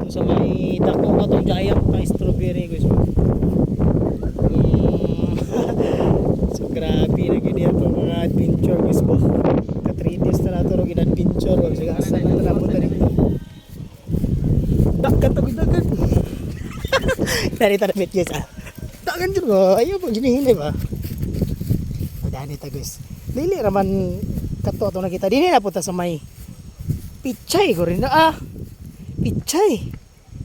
Sa may dako pa itong giant na strawberry guys. So grabe na gini ito mga adventure guys po. Ka 3 days na nato rin adventure. Sige asa na ito napunta dito. Dagat ako dagat. Narita na bit guys ah. Dagan dyan ko. Ayaw po ginihili ba? Daan ito guys. Dili raman kato ito nakita. Dili na punta sa may pichay ko rin na ah. Pichay.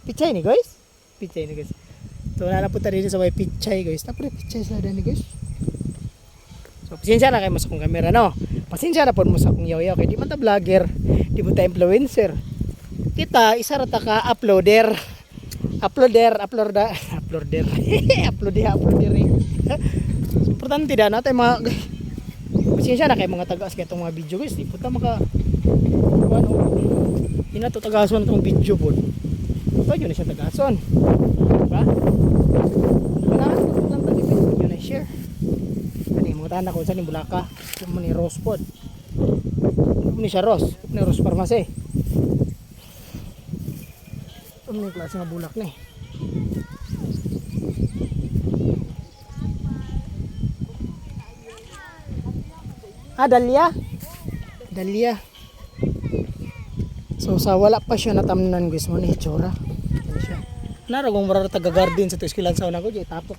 Pichay ni guys. Pichay ni guys. So nanapunta rin sa may pichay guys. Tapos pichay sa daan ni guys. So pasensya na kayo mo sa akong camera no. Pasensya na po mo sa akong yaw-yaw. Kaya di man ta vlogger. Di mo ta influencer. Kita isa ra ta ka uploader. Uploader. So, importante da natin mga pasensya na kayo mga tagas kaya itong mga video guys. Di po ta maka ano. Hindi na ito tagason itong video po. Ito yun na siya tagason. Diba? Manahan ko lang tayo yun na share. Ano yung mga tahan ako saan yung bulaka. Yung mga ni Rose pod. Ano siya Rose? Ni Rose Pharmacy. Ano yung klase nga bulak na eh. Ah, Dahlia? Dahlia. So sa wala pa siya natamnan guys mo ni itsura. Ano siya? Naragong marara taga garden sa tuiskilan sa una ko di tapok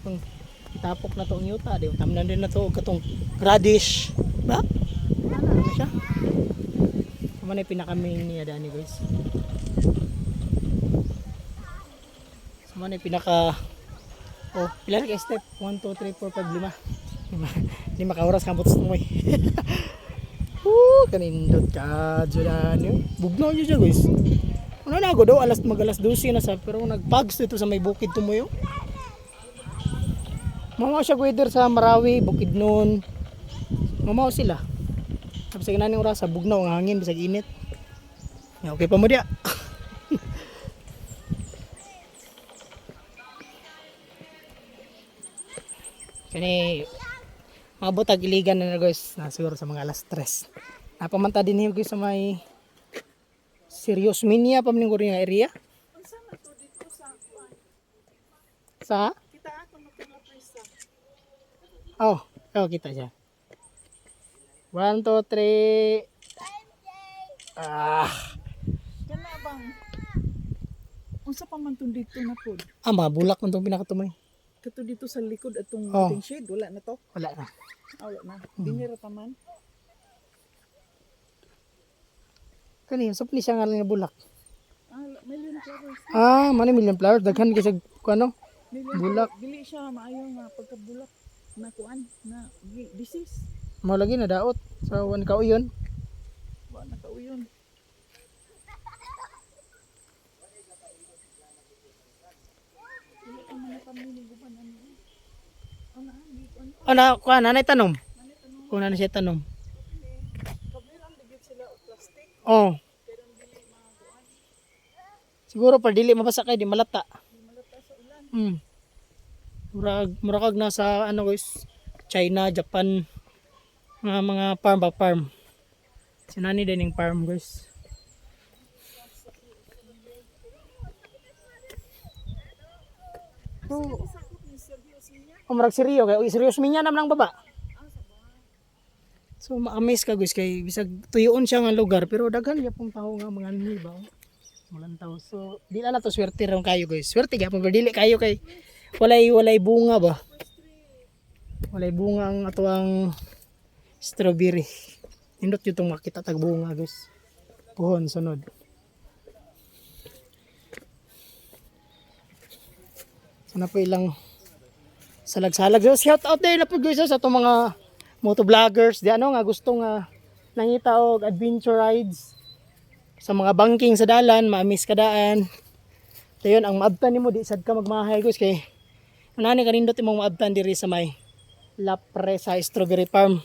na tong yuta di tamnan din na to katong radish. Ba? Ano siya? Ano na pinakamain niya dani guys. Sama na pinaka oh, ilan ka step? 1 2 3 4 5 5. Hindi makaoras ka butos mo eh. Kanindot ka dyan yun. Bugnaw nyo siya guys. Ano na ako daw, mag-alas 12 na sa pero nagpags dito sa may bukid tumoyo. Mamaw siya weather sa Marawi, Bukidnon. Mamaw sila. Tapos sa gananing oras, sa bugnaw ang hangin, bisag init. Okay pa mo dia. Kani mga butag iligan na guys, na siguro sa mga alas 3. Napamanta din niyo guys sa may Serious Minia pamlinggo rin nga area. Sama to dito Sa? kita ako magpapisa. Oh, kita siya. 1 2 3. Kana bang unsa pa man tun dito na pod? Mga bulak man itong pinakatumoy. Kato dito sa likod atong Oh. shade wala na to. Wala na. Wala na. Dinira pa man. Kanina, so pili siya nga lang nga bulak. Million flowers. Mani million flowers. Daghan kasi ano? Million Bulak. Dili siya maayo nga pagkabulak na kuan na disease. Mao lagi na daot. So, wan ka uyon. Wa na kauyon. Dili ka man pamiliguban ano. Ana di kuan. Kuha, nanay tanom. Kung nanay siya tanom. Kabilang digit sila og plastic Oh. pero dili makuan. Siguro pa dili mabasa kay di malata. Malata sa ulan. Murag nasa ano guys, China, Japan, mga farm. Sinani din yung farm guys. Murag seryo kay serious minya naman ang baba. So ma-amaze ka guys kay bisag tuyoon siya nga lugar pero daghan gyapon tao nga mga nibaw. Walang tao. So di na to swerte ron kayo guys. Swerte gyapon pero dili kayo kay walay bunga ba. Walay bunga ang atuang strawberry. Nindot yung itong makita tag bunga guys. Puhon sunod. Sana po ilang salag-salag. So shout out din na po guys sa itong mga motovloggers. Di ano nga gusto nga nangita og adventure rides sa mga banking sa dalan, ma-miss ka daan. Dayon ang maabtan nimo di sad ka magmahay guys kay anani kanindot imong maabtan diri sa may La Presa Strawberry Farm.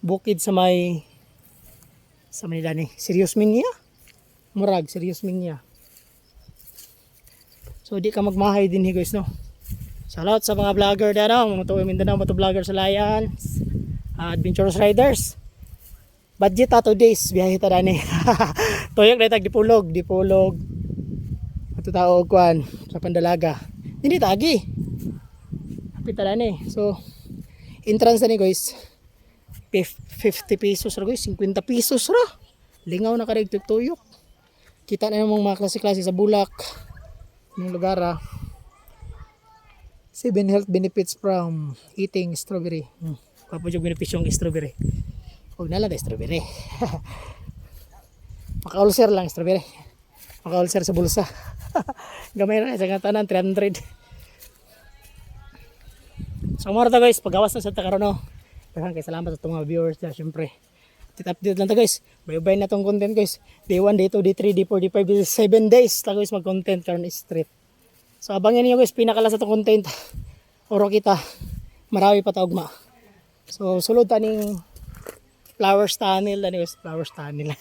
Bukid sa may dani. Serious Minya? Murag Serious Minya. So di ka magmahay din guys no. Shoutout sa mga vlogger dano, mga tuwa Mindanao motovlogger sa Lions. Adventurous riders. Budget 2 days biyahe ta dani. Tuyok na tag dipulog. Ato tao og kuan sa Pandalaga. Hindi tagi. Kapital ni. So entrance na ni guys. 50 pesos ra guys, 50 pesos ra. Lingaw na kadig tuyok. Kita na namang mga klase-klase sa bulak ng lugar. 7 health benefits from eating strawberry. Kapag yung benepisyo ng strawberry. Huwag na lang strawberry. Maka-ulcer lang strawberry. Maka-ulcer sa bulsa. Gamay na sa tanan 300. So mara ta guys, pagawas na sa karon no. Daghang kay salamat sa itong mga viewers na syempre. Update lang ta guys. Bye-bye na tong content guys. Day 1, day 2, day 3, day 4, day 5, day 7 days ta guys mag-content karon street. So abangan niyo guys pinakala sa itong content. Oro kita. Marami pa taugma. So sulod ta ning flowers tunnel ani guys, flowers tunnel.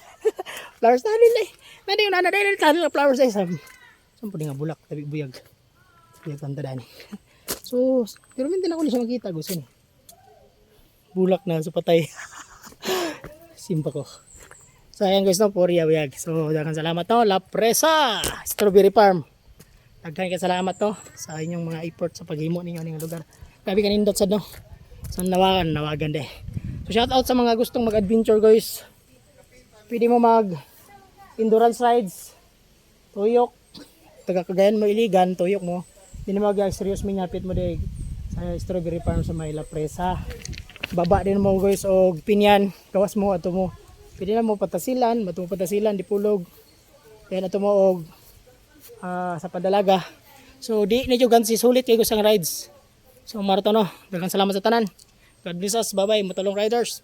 Flowers tunnel eh. Nadi yung nanay tunnel flowers eh sam. Sampo nga bulak tabi buyag. Buyag tanda dani. So pero mintin ako ni siya makita gusto ni. Bulak na sa patay. Simpa ko. So ayan guys no, puri buyag. So daghang salamat no, La Presa Strawberry Farm. Daghang salamat no sa inyong mga effort sa paghimo ninyo ning lugar. Grabe kanindot sad no. So nawagan de. So shout out sa mga gustong mag-adventure guys. Pwede mo mag endurance rides. Tuyok. Taga Cagayan mo iligan, tuyok mo. Hindi na mag-serious minyapit mo de sa Strawberry Farm sa may La Presa. Baba din mo guys og pinyan, gawas mo ato mo. Pwede na mo patasilan, bato mo patasilan dipulog. Then ato mo og sa Pandalaga. So di na jud gansi sulit kay gusang rides. So maraton no. Daghang salamat sa tanan. God bless us. Bye-bye, Matulong Riders.